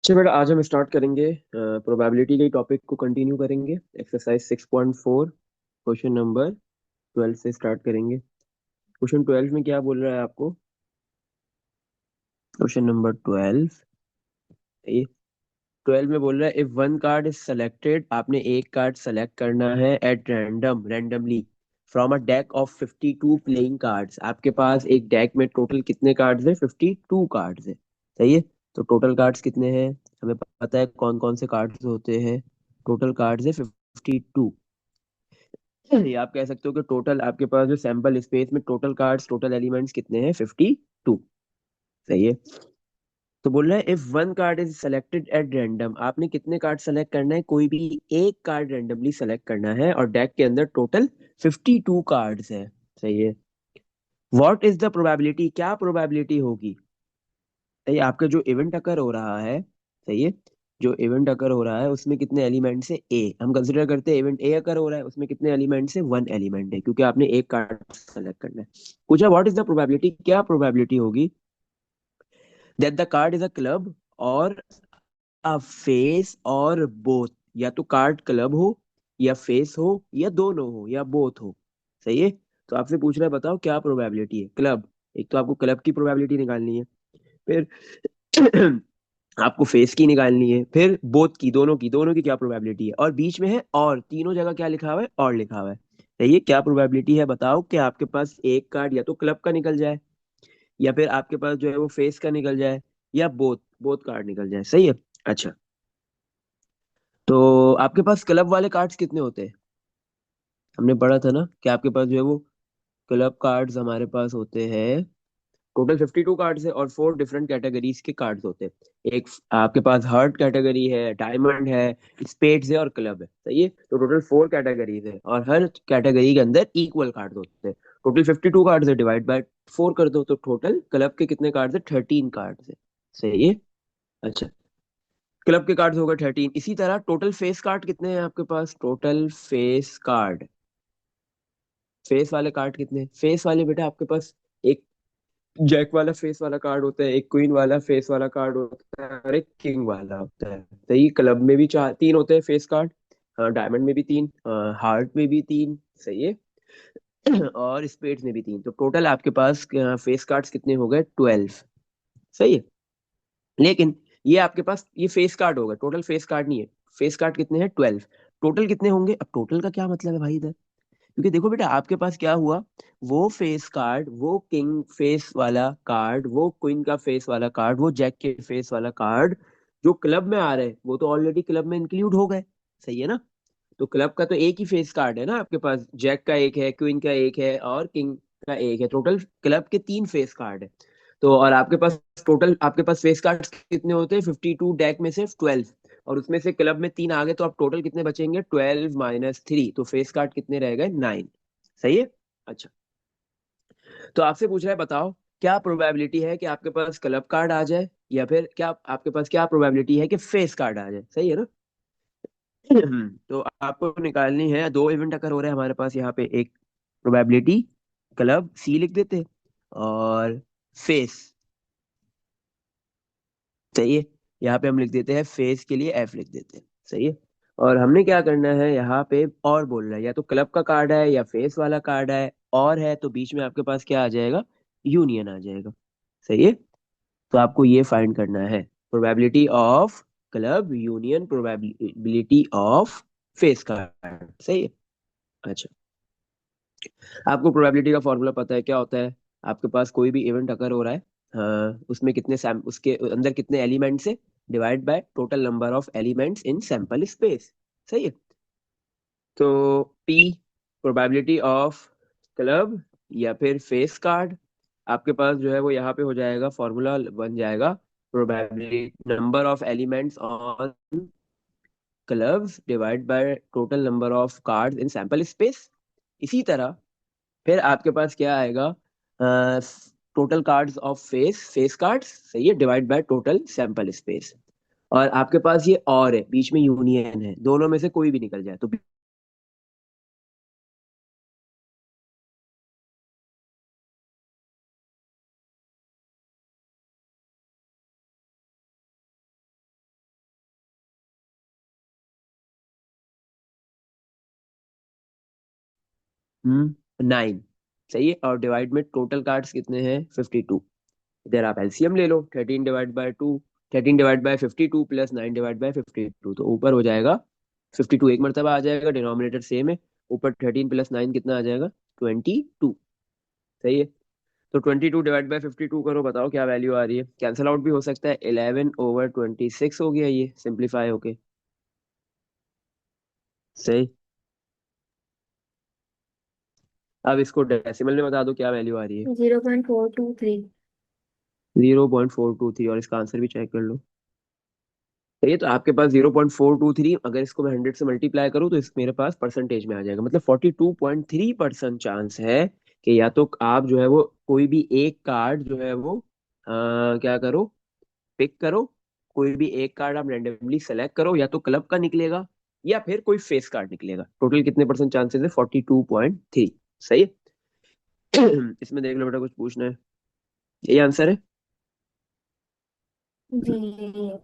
अच्छा बेटा, आज हम स्टार्ट करेंगे प्रोबेबिलिटी के टॉपिक को कंटिन्यू करेंगे। एक्सरसाइज 6.4 क्वेश्चन नंबर 12 से स्टार्ट करेंगे। क्वेश्चन 12 में क्या बोल रहा है आपको? क्वेश्चन नंबर 12, ये 12 में बोल रहा है if one card is selected, आपने एक कार्ड सेलेक्ट करना है at randomly from a deck of 52 playing cards. आपके पास एक डेक में टोटल कितने कार्ड्स है? 52 कार्ड्स है। सही है। तो टोटल कार्ड्स कितने हैं? हमें पता है कौन कौन से कार्ड्स होते हैं। टोटल कार्ड्स है 52। ये आप कह सकते हो कि टोटल आपके पास जो सैंपल स्पेस में टोटल कार्ड्स, टोटल एलिमेंट्स कितने हैं? 52। सही है। तो बोल रहा है if one card is selected at random, आपने कितने कार्ड सेलेक्ट करना है? कोई भी एक कार्ड रैंडमली सेलेक्ट करना है और डेक के अंदर टोटल 52 कार्ड्स है। सही है। व्हाट इज द प्रोबेबिलिटी, क्या प्रोबेबिलिटी होगी? सही है, आपका जो इवेंट अकर हो रहा है। सही है। जो इवेंट अकर हो रहा है उसमें कितने एलिमेंट्स है? ए। हम कंसिडर करते हैं इवेंट ए अकर हो रहा है, उसमें कितने एलिमेंट्स है? वन एलिमेंट है, क्योंकि आपने एक कार्ड सेलेक्ट करना है। पूछा व्हाट इज द प्रोबेबिलिटी, क्या प्रोबेबिलिटी होगी that the card is a club और अ फेस और बोथ। या तो कार्ड क्लब हो, या फेस हो, या दोनों हो, या बोथ हो। सही है। तो आपसे पूछ रहा है बताओ क्या प्रोबेबिलिटी है क्लब। एक तो आपको क्लब की प्रोबेबिलिटी निकालनी है, फिर आपको फेस की निकालनी है, फिर बोथ की, दोनों की क्या प्रोबेबिलिटी है, और बीच में है और, तीनों जगह क्या लिखा हुआ है? और लिखा हुआ है। सही है। क्या प्रोबेबिलिटी है बताओ कि आपके पास एक कार्ड या तो क्लब का निकल जाए, या फिर आपके पास जो है वो फेस का निकल जाए, या बोथ बोथ कार्ड निकल जाए। सही है। अच्छा, तो आपके पास क्लब वाले कार्ड्स कितने होते हैं? हमने पढ़ा था ना कि आपके पास जो है वो क्लब कार्ड्स हमारे पास होते हैं। टोटल 52 कार्ड्स है और फोर डिफरेंट कैटेगरीज के कार्ड्स होते हैं। एक आपके पास हार्ट कैटेगरी है, डायमंड है, स्पेड्स है और क्लब है। सही है। तो टोटल फोर कैटेगरीज है और हर कैटेगरी के अंदर इक्वल कार्ड्स होते हैं। टोटल 52 कार्ड्स है, डिवाइड बाय फोर कर दो तो टोटल क्लब के कितने कार्ड्स है? 13 कार्ड्स है। सही है। अच्छा, क्लब के कार्ड्स हो गए 13। इसी तरह टोटल फेस कार्ड कितने हैं आपके पास? टोटल फेस कार्ड, फेस वाले कार्ड कितने? फेस वाले बेटा आपके पास एक जैक वाला फेस वाला कार्ड होता है, एक क्वीन वाला फेस वाला कार्ड होता है, और एक किंग वाला होता है। तो ये क्लब में भी चार तीन होते हैं फेस कार्ड, डायमंड में भी तीन, हार्ट में भी तीन। सही है। और स्पेड्स में भी तीन। तो टोटल आपके पास फेस कार्ड्स कितने हो गए? 12। सही है। लेकिन ये आपके पास ये फेस कार्ड होगा, टोटल फेस कार्ड नहीं है। फेस कार्ड कितने हैं? 12। टोटल कितने होंगे? अब टोटल का क्या मतलब है भाई इधर? क्योंकि देखो बेटा, आपके पास क्या हुआ, वो फेस कार्ड, वो किंग फेस वाला कार्ड, वो क्वीन का फेस वाला कार्ड, वो जैक के फेस वाला कार्ड जो क्लब में आ रहे हैं वो तो ऑलरेडी क्लब में इंक्लूड हो गए। सही है ना। तो क्लब का तो एक ही फेस कार्ड है ना आपके पास, जैक का एक है, क्वीन का एक है, और किंग का एक है। टोटल क्लब के तीन फेस कार्ड है। तो और आपके पास टोटल आपके पास फेस कार्ड कितने होते हैं? 52 डेक में से 12, और उसमें से क्लब में तीन आ गए, तो आप टोटल कितने बचेंगे? 12 - 3, तो फेस कार्ड कितने रह गए? 9। सही है। अच्छा, तो आपसे पूछ रहा है बताओ क्या प्रोबेबिलिटी है कि आपके पास क्लब कार्ड आ जाए, या फिर क्या आपके पास क्या प्रोबेबिलिटी है कि फेस कार्ड आ जाए। सही है ना। तो आपको निकालनी है, दो इवेंट अगर हो रहे हैं हमारे पास यहाँ पे। एक प्रोबेबिलिटी क्लब सी लिख देते हैं, और फेस। सही है। यहाँ पे हम लिख देते हैं फेस के लिए एफ लिख देते हैं। सही है। और हमने क्या करना है यहाँ पे, और बोल रहा है या तो क्लब का कार्ड है या फेस वाला कार्ड है, और है तो बीच में आपके पास क्या आ जाएगा? यूनियन आ जाएगा। सही है। तो आपको ये फाइंड करना है, probability of club union probability of face card. सही है। अच्छा, आपको प्रोबेबिलिटी का फॉर्मूला पता है क्या होता है? आपके पास कोई भी इवेंट अकर हो रहा है, उसमें कितने उसके अंदर कितने एलिमेंट्स है, divide by total number of elements in sample space. सही है। तो पी, प्रोबेबिलिटी ऑफ क्लब या फिर फेस कार्ड, आपके पास जो है वो यहाँ पे हो जाएगा, फॉर्मूला बन जाएगा probability number of elements on clubs divide by total number of cards in sample space. इसी तरह फिर आपके पास क्या आएगा? Total cards of face cards. सही है, divide by total sample space. और आपके पास ये और है, बीच में यूनियन है, दोनों में से कोई भी निकल जाए तो 9, सही है। और डिवाइड में टोटल कार्ड्स कितने हैं 52। इधर आप एलसीएम ले लो, 13/2, 13/52 प्लस 9/52, तो ऊपर हो जाएगा 52, एक मरतबा आ जाएगा, डिनोमिनेटर सेम है। ऊपर 13 प्लस 9 कितना आ जाएगा 22, सही है। तो 22/52 करो, बताओ क्या वैल्यू आ रही है। कैंसल आउट भी हो सकता है, 11/26 हो गया ये सिंप्लीफाई होके, सही। अब इसको डेसिमल में बता दो क्या वैल्यू आ रही है। 0.423। 0.423, और इसका आंसर भी चेक कर लो। ये तो आपके पास 0.423, अगर इसको मैं 100 से मल्टीप्लाई करूँ तो इस मेरे पास परसेंटेज में आ जाएगा, मतलब 42.3% चांस है कि या तो आप जो है वो कोई भी एक कार्ड जो है वो क्या करो, पिक करो। कोई भी एक कार्ड आप रैंडमली सेलेक्ट करो, या तो क्लब का निकलेगा या फिर कोई फेस कार्ड निकलेगा। टोटल कितने परसेंट चांसेस है 42.3, सही है। इसमें देख लो बेटा, कुछ पूछना है, यही आंसर है। जी।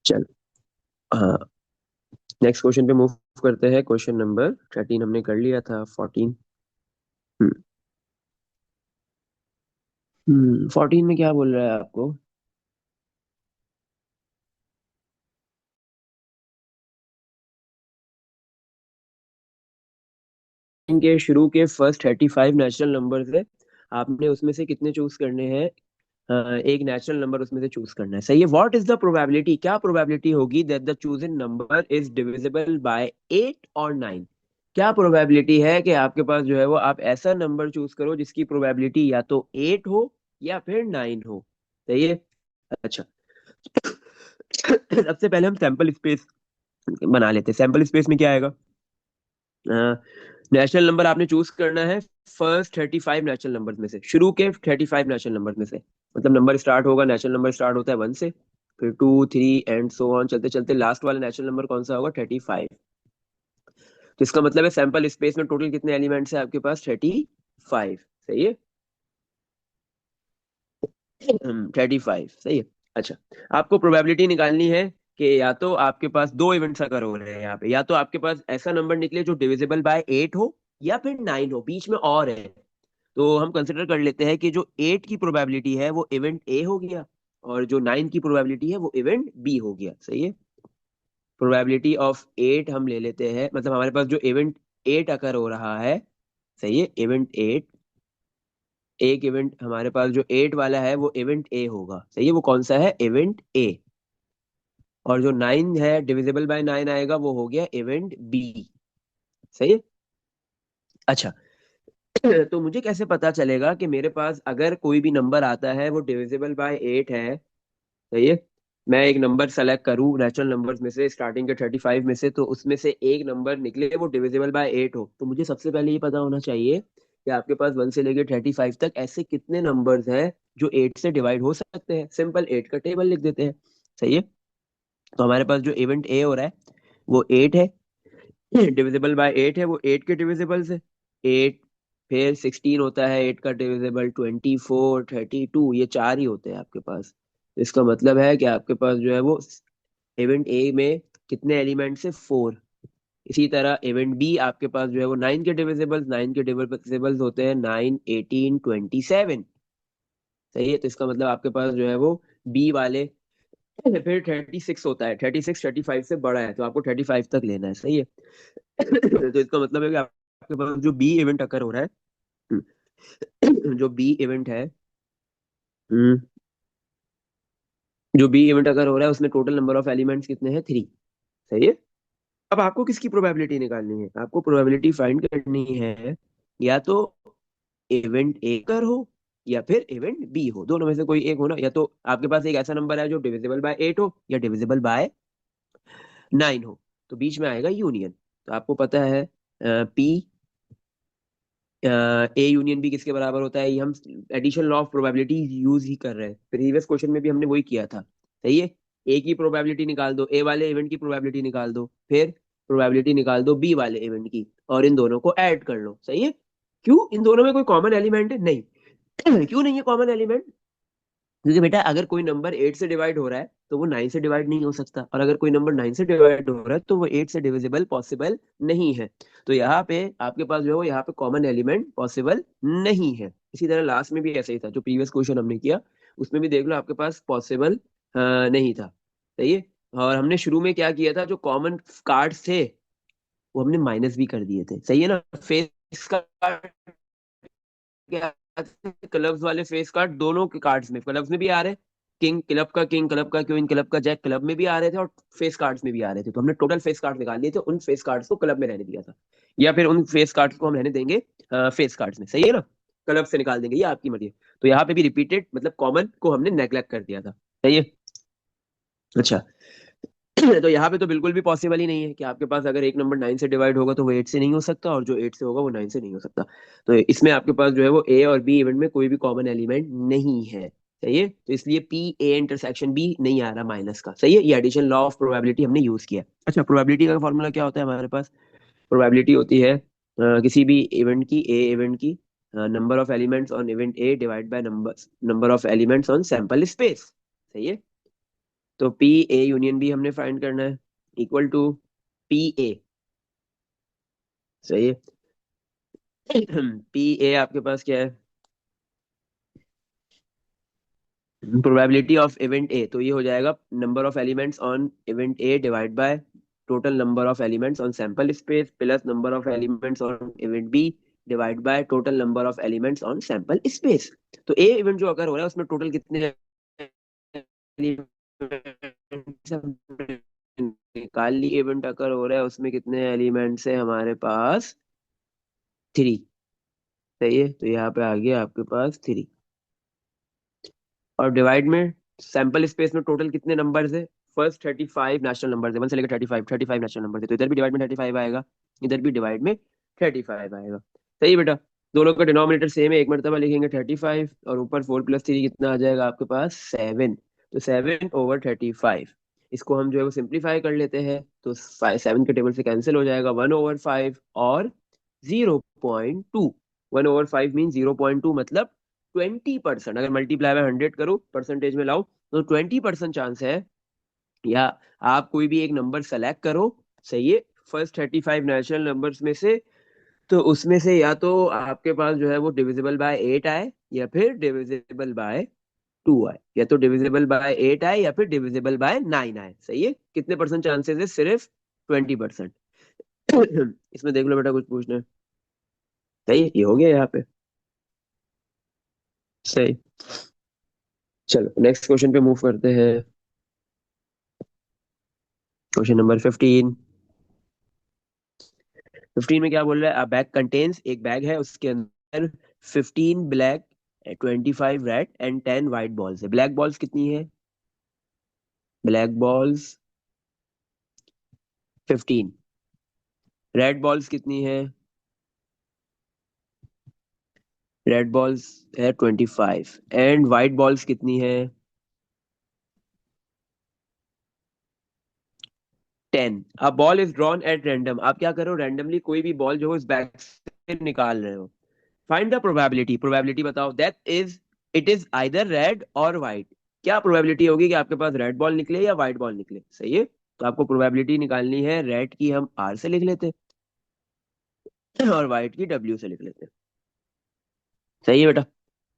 चल, हाँ, नेक्स्ट क्वेश्चन पे मूव करते हैं। क्वेश्चन नंबर 13 हमने कर लिया था, 14। 14 में क्या बोल रहा है आपको। इनके शुरू के फर्स्ट 35 नेचुरल नंबर्स है, आपने उसमें से कितने चूज करने हैं। एक नेचुरल नंबर उसमें से चूज करना है, सही है। व्हाट इज द प्रोबेबिलिटी, क्या प्रोबेबिलिटी होगी that the chosen number is divisible by 8 और 9। क्या प्रोबेबिलिटी है कि आपके पास जो है वो आप ऐसा नंबर चूज करो जिसकी प्रोबेबिलिटी या तो 8 हो या फिर 9 हो, सही है। अच्छा, सबसे पहले हम सैंपल स्पेस बना लेते हैं। सैंपल स्पेस में क्या आएगा, नेचुरल नंबर आपने चूज करना है फर्स्ट 35 नेचुरल नंबर में से, शुरू के 35 नेचुरल नंबर में से। मतलब नंबर स्टार्ट होगा, नेचुरल नंबर स्टार्ट होता है 1 से, फिर 2, 3 एंड सो ऑन, चलते चलते लास्ट वाला नेचुरल नंबर कौन सा होगा 35। तो इसका मतलब है सैंपल स्पेस में टोटल कितने एलिमेंट्स है आपके पास 35, सही है। 35, सही है। अच्छा, आपको प्रोबेबिलिटी निकालनी है कि या तो आपके पास दो इवेंट्स अगर हो रहे हैं यहाँ पे, या तो आपके पास ऐसा नंबर निकले जो डिविजिबल बाय 8 हो या फिर 9 हो, बीच में और है। तो हम कंसिडर कर लेते हैं कि जो 8 की प्रोबेबिलिटी है वो इवेंट ए हो गया, और जो 9 की प्रोबेबिलिटी है वो इवेंट बी हो गया, सही है। प्रोबेबिलिटी ऑफ 8 हम ले लेते हैं, मतलब हमारे पास जो इवेंट 8 अकर हो रहा है, सही है, इवेंट 8। एक इवेंट हमारे पास जो 8 वाला है वो इवेंट ए होगा, सही है। वो कौन सा है, इवेंट ए। और जो 9 है डिविजिबल बाय 9 आएगा, वो हो गया इवेंट बी, सही है। अच्छा, तो मुझे कैसे पता चलेगा कि मेरे पास अगर कोई भी नंबर आता है वो डिविजिबल बाय 8 है, सही है। मैं एक नंबर सेलेक्ट करूं नेचुरल नंबर्स में से, स्टार्टिंग के 35 में से, तो उसमें से एक नंबर निकले वो डिविजिबल बाय 8 हो, तो मुझे सबसे पहले ये पता होना चाहिए कि आपके पास 1 से लेके 35 तक ऐसे कितने नंबर्स हैं जो 8 से डिवाइड हो सकते हैं। सिंपल 8 का टेबल लिख देते हैं, सही है। तो हमारे पास जो इवेंट ए हो रहा है वो 8 है, डिविजिबल बाय 8 है, वो 8 के डिविजिबल्स है। 8, फिर 16 होता है 8 का डिविजिबल, 24, 32, ये चार ही होते हैं आपके पास। इसका मतलब है कि आपके पास जो है वो इवेंट ए में कितने एलिमेंट्स है, 4। इसी तरह इवेंट बी आपके पास जो है वो 9 के डिविजिबल्स होते हैं 9, 18, 27, सही है। तो इसका मतलब आपके पास जो है वो बी वाले, फिर 36 होता है, 36 35 से बड़ा है, तो आपको 35 तक लेना है, सही है। तो इसका मतलब है कि आपके पास जो बी इवेंट अकर हो रहा है, जो बी इवेंट है, हम्म, जो बी इवेंट अगर हो रहा है उसमें टोटल नंबर ऑफ एलिमेंट्स कितने हैं 3, सही है। अब आपको किसकी प्रोबेबिलिटी निकालनी है, आपको प्रोबेबिलिटी फाइंड करनी है या तो इवेंट ए कर हो या फिर इवेंट बी हो, दोनों में से कोई एक हो ना। या तो आपके पास एक ऐसा नंबर है जो डिविजिबल बाय 8 हो या डिविजिबल बाय 9 हो, तो बीच में आएगा यूनियन। तो आपको पता है पी ए यूनियन बी किसके बराबर होता है, ये हम addition law of probability use ही कर रहे हैं, प्रीवियस क्वेश्चन में भी हमने वही किया था, सही है। ए की प्रोबेबिलिटी निकाल दो, ए वाले इवेंट की प्रोबेबिलिटी निकाल दो, फिर प्रोबेबिलिटी निकाल दो बी वाले इवेंट की, और इन दोनों को ऐड कर लो, सही है। क्यों, इन दोनों में कोई कॉमन एलिमेंट है नहीं। क्यों नहीं है कॉमन एलिमेंट, क्योंकि बेटा अगर कोई नंबर 8 से डिवाइड हो रहा है तो वो 9 से डिवाइड नहीं हो सकता, और अगर कोई नंबर 9 से डिवाइड हो रहा है तो वो 8 से डिविजिबल पॉसिबल नहीं है। तो यहाँ पे आपके पास जो है वो यहाँ पे कॉमन एलिमेंट पॉसिबल नहीं है। इसी तरह लास्ट में भी ऐसा ही था, जो प्रीवियस क्वेश्चन हमने किया उसमें भी देख लो आपके पास पॉसिबल नहीं था। सही है। और हमने शुरू में क्या किया था, जो कॉमन कार्ड्स थे वो हमने माइनस भी कर दिए थे। सही है ना। फेस कार्ड क्या, क्लब्स वाले फेस कार्ड दोनों के कार्ड्स में, क्लब्स में भी आ रहे, किंग क्लब का किंग, क्लब का क्वीन, क्लब का जैक क्लब में भी आ रहे थे और फेस कार्ड्स में भी आ रहे थे। तो हमने टोटल फेस कार्ड निकाल लिए थे, उन फेस कार्ड्स को क्लब में रहने दिया था, या फिर उन फेस कार्ड्स को हम रहने देंगे फेस कार्ड्स में। सही है ना। क्लब से निकाल देंगे, ये आपकी मर्जी है। तो यहाँ पे भी रिपीटेड मतलब कॉमन को हमने नेग्लेक्ट कर दिया था। सही है। अच्छा। तो यहाँ पे तो बिल्कुल भी पॉसिबल ही नहीं है कि आपके पास अगर एक नंबर 9 से डिवाइड होगा तो वो 8 से नहीं हो सकता, और जो 8 से होगा वो 9 से नहीं हो सकता। तो इसमें आपके पास जो है वो ए और बी इवेंट में कोई भी कॉमन एलिमेंट नहीं है। सही है। तो इसलिए पी ए इंटरसेक्शन बी नहीं आ रहा माइनस का। सही है। ये एडिशन लॉ ऑफ प्रोबेबिलिटी हमने यूज किया। अच्छा, प्रोबेबिलिटी का फॉर्मूला क्या होता है हमारे पास। प्रोबेबिलिटी होती है किसी भी इवेंट की, ए इवेंट की, number of elements on event A divide by number number of elements on sample space. सही है। तो पी ए यूनियन बी हमने फाइंड करना है, इक्वल टू पी ए। सही है। पी ए आपके पास क्या है, प्रोबेबिलिटी ऑफ इवेंट ए, तो ये हो जाएगा number of elements on event A divide by total number of elements on sample space plus number of elements on event B divide by total number of elements on sample space. तो A event जो अगर हो रहा है उसमें total कितने elements निकाल ली, event अगर हो रहा है उसमें कितने एलिमेंट्स है हमारे पास, 3। सही है। तो यहाँ पे आ गया आपके पास 3। और डिवाइड में सैंपल स्पेस में टोटल कितने नंबर्स है, फर्स्ट 35 नेशनल नंबर है, 1 से लेकर 35 नेशनल नंबर है, तो इधर भी डिवाइड में 35 आएगा, इधर भी डिवाइड में 35 आएगा। सही है बेटा। दोनों का डिनोमिनेटर सेम है, एक मरतबा लिखेंगे 35 और ऊपर 4 + 3 कितना आ जाएगा आपके पास 7। तो 7/35। इसको हम जो है वो सिंप्लीफाई कर लेते हैं, तो 7 के टेबल से कैंसिल हो जाएगा, 1/5 और 0.2। 1/5 मीन 0.2, मतलब 20%। अगर मल्टीप्लाई बाय 100 करो, परसेंटेज में लाओ, तो 20% चांस है, या आप कोई भी एक नंबर सेलेक्ट करो। सही है। फर्स्ट 35 नेचुरल नंबर्स में से, तो उसमें से या तो आपके पास जो है वो डिविजिबल बाय 8 आए, या फिर डिविजिबल बाय 2 आए, या तो डिविजिबल बाय 8 आए या फिर डिविजिबल बाय 9 आए। सही है। कितने परसेंट चांसेस है, सिर्फ 20%। इसमें देख लो बेटा, कुछ पूछना है। सही है, ये हो गया यहाँ पे। सही। चलो नेक्स्ट क्वेश्चन पे मूव करते हैं। Question number 15। 15 में क्या बोल रहा है, अ बैग कंटेन्स, एक बैग है उसके अंदर 15 black, 25 red and 10 white balls है। ब्लैक बॉल्स कितनी है, ब्लैक बॉल्स 15, रेड बॉल्स कितनी है, रेड बॉल्स है 25, एंड व्हाइट बॉल्स कितनी है 10। A ball is drawn at random, आप क्या करो, रैंडमली कोई भी बॉल जो है इस बैग से निकाल रहे हो। फाइंड द प्रोबेबिलिटी, प्रोबेबिलिटी बताओ, that is it is either red और व्हाइट। क्या प्रोबेबिलिटी होगी कि आपके पास रेड बॉल निकले या व्हाइट बॉल निकले। सही है। तो आपको प्रोबेबिलिटी निकालनी है, रेड की हम आर से लिख लेते हैं और व्हाइट की डब्ल्यू से लिख लेते हैं। सही है बेटा।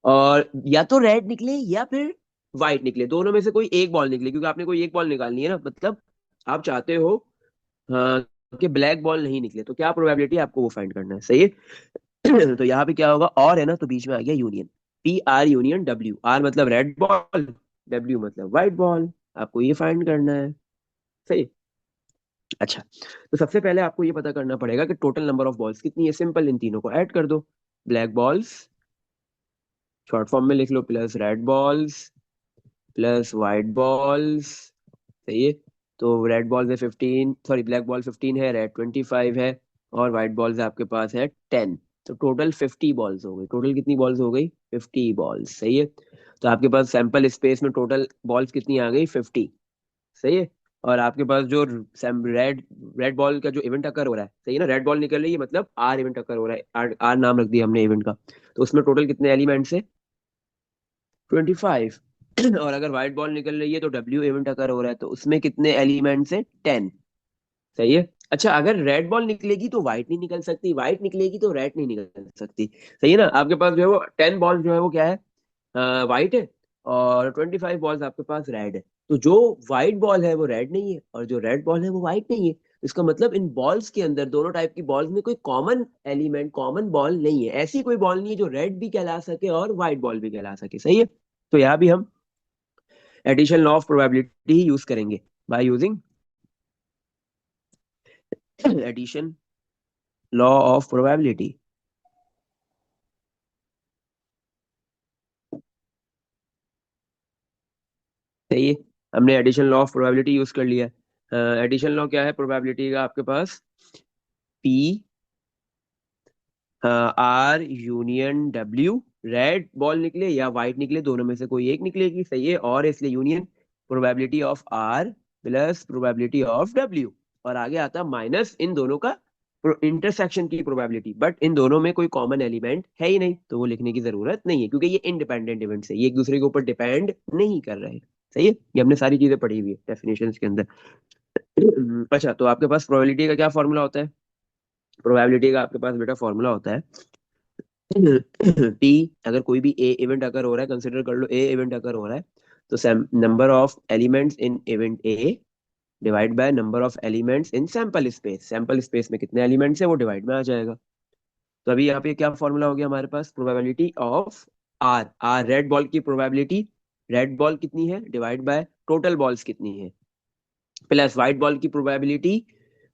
और या तो रेड निकले या फिर व्हाइट निकले, दोनों में से कोई एक बॉल निकले, क्योंकि आपने कोई एक बॉल निकालनी है ना, मतलब आप चाहते हो हाँ, कि ब्लैक बॉल नहीं निकले, तो क्या प्रोबेबिलिटी आपको वो फाइंड करना है। सही है। तो यहाँ पे क्या होगा, और है ना, तो बीच में आ गया union, P R union W, R मतलब रेड बॉल, डब्ल्यू मतलब व्हाइट बॉल, आपको ये फाइंड करना है। सही। अच्छा, तो सबसे पहले आपको ये पता करना पड़ेगा कि टोटल नंबर ऑफ बॉल्स कितनी है। सिंपल, इन तीनों को ऐड कर दो, ब्लैक बॉल्स शॉर्ट फॉर्म में लिख लो, plus red balls plus white balls. सही है। तो रेड बॉल्स है 15, सॉरी ब्लैक बॉल 15 है, रेड 25 है, और व्हाइट बॉल्स आपके पास है 10। तो टोटल 50 बॉल्स हो गई। टोटल कितनी बॉल्स हो गई, 50 बॉल्स। सही है। तो आपके पास सैंपल स्पेस में टोटल बॉल्स कितनी आ गई, 50। सही है। और आपके पास जो रेड रेड बॉल का जो इवेंट अकर हो रहा है, सही है ना, रेड बॉल निकल रही है मतलब आर इवेंट अकर हो रहा है, आर नाम रख दिया हमने इवेंट का। तो उसमें टोटल कितने एलिमेंट्स है, 25। और अगर व्हाइट बॉल निकल रही है तो डब्ल्यू इवेंट अकर हो रहा है, तो उसमें कितने एलिमेंट्स है? 10। सही है। अच्छा, अगर रेड बॉल निकलेगी तो व्हाइट नहीं निकल सकती, व्हाइट निकलेगी तो रेड नहीं निकल सकती। सही है ना? आपके पास जो है वो 10 बॉल जो है वो क्या है, व्हाइट है, और 25 बॉल्स आपके पास रेड है। तो जो व्हाइट बॉल है वो रेड नहीं है, और जो रेड बॉल है वो व्हाइट नहीं है। इसका मतलब इन बॉल्स के अंदर, दोनों टाइप की बॉल्स में कोई कॉमन एलिमेंट, कॉमन बॉल नहीं है। ऐसी कोई बॉल नहीं है जो रेड भी कहला सके और व्हाइट बॉल भी कहला सके। सही है। तो यहाँ भी हम एडिशन लॉ ऑफ प्रोबेबिलिटी ही यूज करेंगे, by using addition law of probability. सही है। हमने addition law of probability use कर लिया है। एडिशन लॉ क्या है प्रोबेबिलिटी का? आपके पास P R union W, red ball निकले या व्हाइट निकले, दोनों में से कोई एक निकलेगी। सही है। और इसलिए union probability of R plus probability of W, और आगे आता माइनस इन दोनों का इंटरसेक्शन की प्रोबेबिलिटी। बट इन दोनों में कोई कॉमन एलिमेंट है ही नहीं, तो वो लिखने की जरूरत नहीं है, क्योंकि ये इंडिपेंडेंट इवेंट्स है, ये एक दूसरे के ऊपर डिपेंड नहीं कर रहे। सही है। ये हमने सारी चीजें पढ़ी हुई है डेफिनेशन के अंदर। अच्छा, तो आपके पास प्रोबेबिलिटी का क्या फॉर्मूला होता है? प्रोबेबिलिटी का आपके पास बेटा फॉर्मूला होता है पी, अगर कोई भी ए इवेंट अगर हो रहा है, कंसिडर कर लो ए इवेंट अगर हो रहा है, तो number of elements in event A divide by number of elements in sample space. Sample space में कितने एलिमेंट्स है वो डिवाइड में आ जाएगा। तो अभी यहाँ पे क्या फॉर्मूला हो गया हमारे पास? Probability of R, R red ball की प्रोबेबिलिटी, रेड बॉल कितनी है डिवाइड बाय टोटल बॉल्स कितनी है, प्लस व्हाइट बॉल की प्रोबेबिलिटी,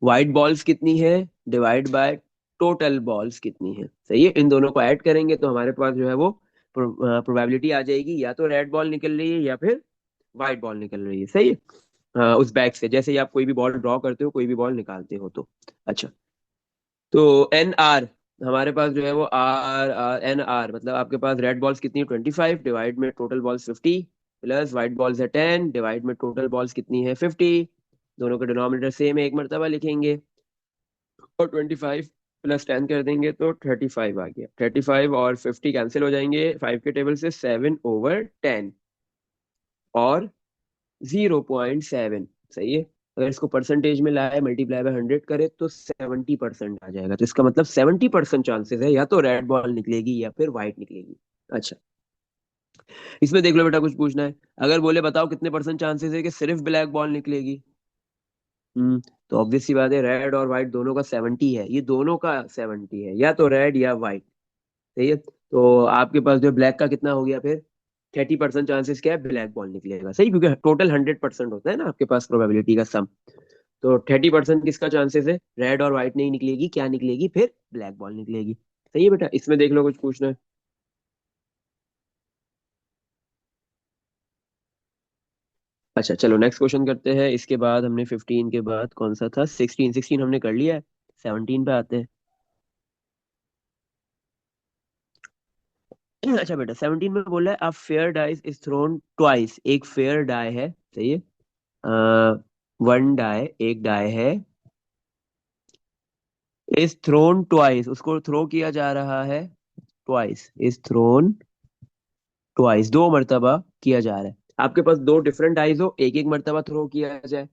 व्हाइट बॉल्स कितनी है डिवाइड बाय टोटल बॉल्स कितनी है। सही है। इन दोनों को ऐड करेंगे तो हमारे पास जो है वो प्रोबेबिलिटी आ जाएगी, या तो रेड बॉल निकल रही है या फिर व्हाइट बॉल निकल रही है। सही है। उस बैग से जैसे ही आप कोई भी बॉल ड्रॉ करते हो, कोई भी बॉल निकालते हो तो। अच्छा, तो एन आर, हमारे पास जो है वो आर आर एन आर, मतलब आपके पास रेड बॉल्स कितनी है 25 डिवाइड में total balls 50, plus white balls है 10 डिवाइड में टोटल बॉल्स कितनी है 50। दोनों का डिनोमिनेटर सेम है, एक मरतबा लिखेंगे, और 25 प्लस 10 कर देंगे तो 35 आ गया। 35 और 50 कैंसिल हो जाएंगे 5 के टेबल से, 7/10 और 0.7। सही है। अगर इसको परसेंटेज में लाए, मल्टीप्लाई बाय 100 करे तो 70% आ जाएगा। तो इसका मतलब 70% चांसेस है या तो रेड बॉल निकलेगी या फिर व्हाइट निकलेगी। अच्छा, इसमें देख लो बेटा, कुछ पूछना है? अगर बोले बताओ कितने परसेंट चांसेस है कि सिर्फ ब्लैक बॉल निकलेगी, हम्म, तो ऑब्वियस सी बात है, रेड और व्हाइट दोनों का 70 है, ये दोनों का 70 है, या तो रेड या व्हाइट। सही है। तो आपके पास जो ब्लैक का कितना हो गया फिर? 30% चांसेस क्या है, ब्लैक बॉल निकलेगा। सही, क्योंकि टोटल 100% होता है ना आपके पास प्रोबेबिलिटी का सम। तो 30% किसका चांसेस है? रेड और व्हाइट नहीं निकलेगी, क्या निकलेगी फिर? ब्लैक बॉल निकलेगी। सही है बेटा। इसमें देख लो, कुछ पूछना है? अच्छा चलो, नेक्स्ट क्वेश्चन करते हैं। इसके बाद हमने 15 के बाद कौन सा था? 16 हमने कर लिया है। 17 पे आते हैं। अच्छा बेटा, 17 में बोला है a fair dice is throne twice. एक फेयर डाई है, सही है, वन डाई, एक डाई है, इज थ्रोन ट्वाइस, उसको थ्रो किया जा रहा है, ट्वाइस इज थ्रोन, ट्वाइस दो मर्तबा किया जा रहा है। आपके पास दो डिफरेंट डाइस हो, एक एक मर्तबा थ्रो किया जाए,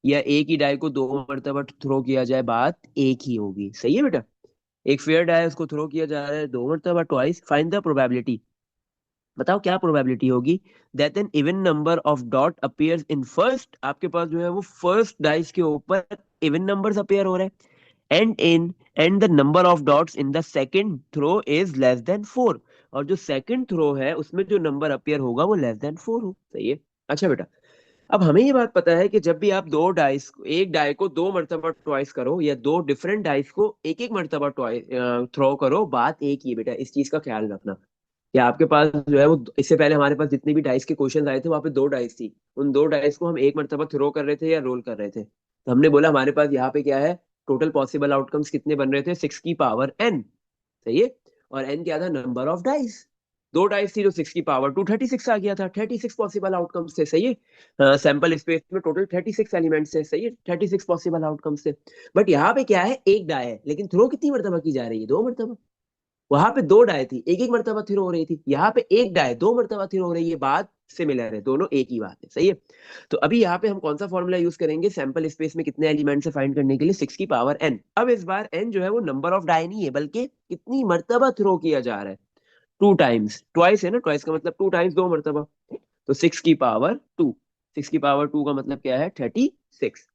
या एक ही डाई को दो मर्तबा थ्रो किया जाए, बात एक ही होगी। सही है बेटा। एक फेयर डाई है, उसको थ्रो किया जा रहा है दो मर्तबा, ट्वाइस। फाइंड द प्रोबेबिलिटी, बताओ क्या प्रोबेबिलिटी होगी that an even number of dot appears in first, आपके पास जो है वो फर्स्ट डाइस के ऊपर इवन नंबर्स अपीयर हो रहे हैं, and the number of dots in the second throw is less than 4, और जो सेकंड थ्रो है उसमें जो नंबर अपीयर होगा वो लेस देन 4 हो। सही है। अच्छा बेटा, अब हमें ये बात पता है कि जब भी आप दो डाइस, एक डाई को दो मर्तबा ट्वाइस करो, या दो डिफरेंट डाइस को एक एक मर्तबा ट्वाइस थ्रो करो, बात एक ही है बेटा। इस चीज का ख्याल रखना कि आपके पास जो है वो, इससे पहले हमारे पास जितनी भी डाइस के क्वेश्चन आए थे वहां पे दो डाइस थी, उन दो डाइस को हम एक मर्तबा थ्रो कर रहे थे या रोल कर रहे थे। तो हमने बोला हमारे पास यहाँ पे क्या है, टोटल पॉसिबल आउटकम्स कितने बन रहे थे? 6 की पावर n। सही है। और n क्या था? Number of dice. दो डाइस थी तो 6 की पावर 2 36 आ गया था, 36 पॉसिबल आउटकम्स थे। सही है। सैंपल स्पेस में टोटल 36 एलिमेंट्स है। सही है, 36 पॉसिबल आउटकम्स थे। बट यहाँ पे क्या है, एक डाय है, लेकिन थ्रो कितनी मर्तबा की जा रही है? दो मर्तबा। वहां पे दो डाय थी, एक एक मर्तबा थ्रो हो रही थी, यहाँ पे एक डाय दो मर्तबा थ्रो हो रही है, बात सिमिलर है, दोनों एक ही बात है, सही है। तो अभी यहाँ पे हम कौन सा फॉर्मूला यूज करेंगे सैंपल स्पेस में कितने एलिमेंट्स है फाइंड करने के लिए, 6 की पावर n। अब इस बार n जो है वो नंबर ऑफ डाई नहीं है, बल्कि कितनी मर्तबा थ्रो किया जा रहा है, 2 टाइम्स, ट्वाइस है ना, ट्वाइस का मतलब 2 टाइम्स, 2 मर्तबा। तो 6 की पावर 2, 6 की पावर 2 का मतलब क्या है, 36।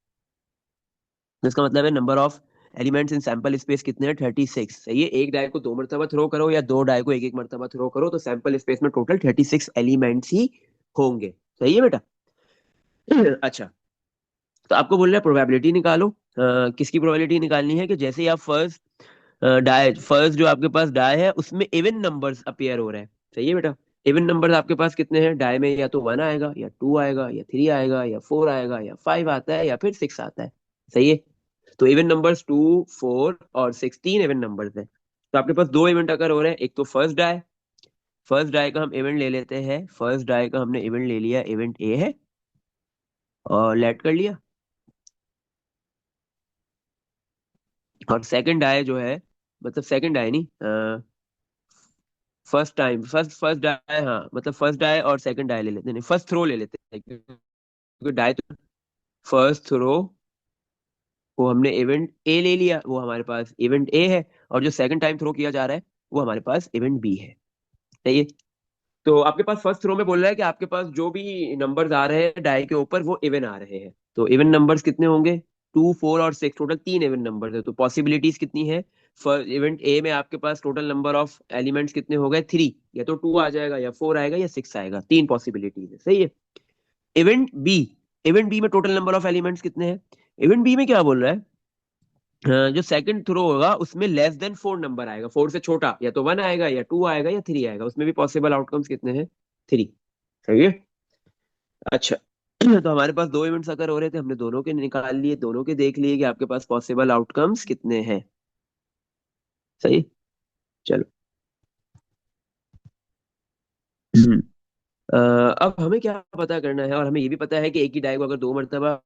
इसका मतलब है number of elements in sample space कितने हैं, 36, सही है। एक डाई को 2 मरतबा थ्रो करो या दो डाई को एक एक मरतबा थ्रो करो तो सैंपल स्पेस में टोटल 36 एलिमेंट्स ही होंगे, सही है बेटा। अच्छा, तो आपको बोल रहा है प्रोबेबिलिटी निकालो। किसकी प्रोबेबिलिटी निकालनी है कि जैसे ही आप फर्स्ट जो आपके पास डाई है उसमें इवन नंबर्स अपीयर हो रहे हैं, सही है बेटा। इवन नंबर्स आपके पास कितने हैं डाई में, या तो 1 आएगा या 2 आएगा या 3 आएगा या 4 आएगा या 5 आता है या फिर 6 आता है, सही है। तो इवन नंबर्स 2, 4 और 6 तीन इवन नंबर्स हैं। तो आपके पास दो इवेंट अगर हो रहे हैं, एक तो फर्स्ट डाई का हम इवेंट ले लेते हैं, फर्स्ट डाई का हमने इवेंट ले लिया, इवेंट ए है, और लेट कर लिया। और सेकंड डाई जो है, मतलब सेकंड डाई नहीं, first time first first die, हाँ मतलब फर्स्ट डाई और सेकंड डाई ले लेते हैं, नहीं फर्स्ट थ्रो ले लेते हैं, क्योंकि डाई तो फर्स्ट थ्रो वो हमने इवेंट ए ले लिया, वो हमारे पास इवेंट ए है, और जो सेकंड टाइम थ्रो किया जा रहा है वो हमारे पास इवेंट बी है, सही है। तो आपके पास फर्स्ट थ्रो में बोल रहा है कि आपके पास जो भी नंबर्स आ रहे हैं डाई के ऊपर वो इवन आ रहे हैं, तो इवन नंबर्स कितने होंगे, 2, 4 और 6, टोटल तीन इवन नंबर्स है। तो पॉसिबिलिटीज कितनी है, फर्स्ट इवेंट ए में आपके पास टोटल नंबर ऑफ एलिमेंट्स कितने हो गए, 3, या तो 2 आ जाएगा या 4 आएगा या 6 आएगा, तीन पॉसिबिलिटीज है, सही है। इवेंट बी, इवेंट बी में टोटल नंबर ऑफ एलिमेंट्स कितने हैं, इवेंट बी में क्या बोल रहा है, जो सेकंड थ्रो होगा उसमें लेस देन 4 नंबर आएगा, 4 से छोटा, या तो 1 आएगा या 2 आएगा या 3 आएगा, उसमें भी पॉसिबल आउटकम्स कितने हैं, 3, सही है। अच्छा, तो हमारे पास दो इवेंट्स अगर हो रहे थे, हमने दोनों के निकाल लिए, दोनों के देख लिए कि आपके पास पॉसिबल आउटकम्स कितने हैं, सही। चलो, हम्म, अब हमें क्या पता करना है, और हमें ये भी पता है कि एक ही डाई को अगर 2 मरतबा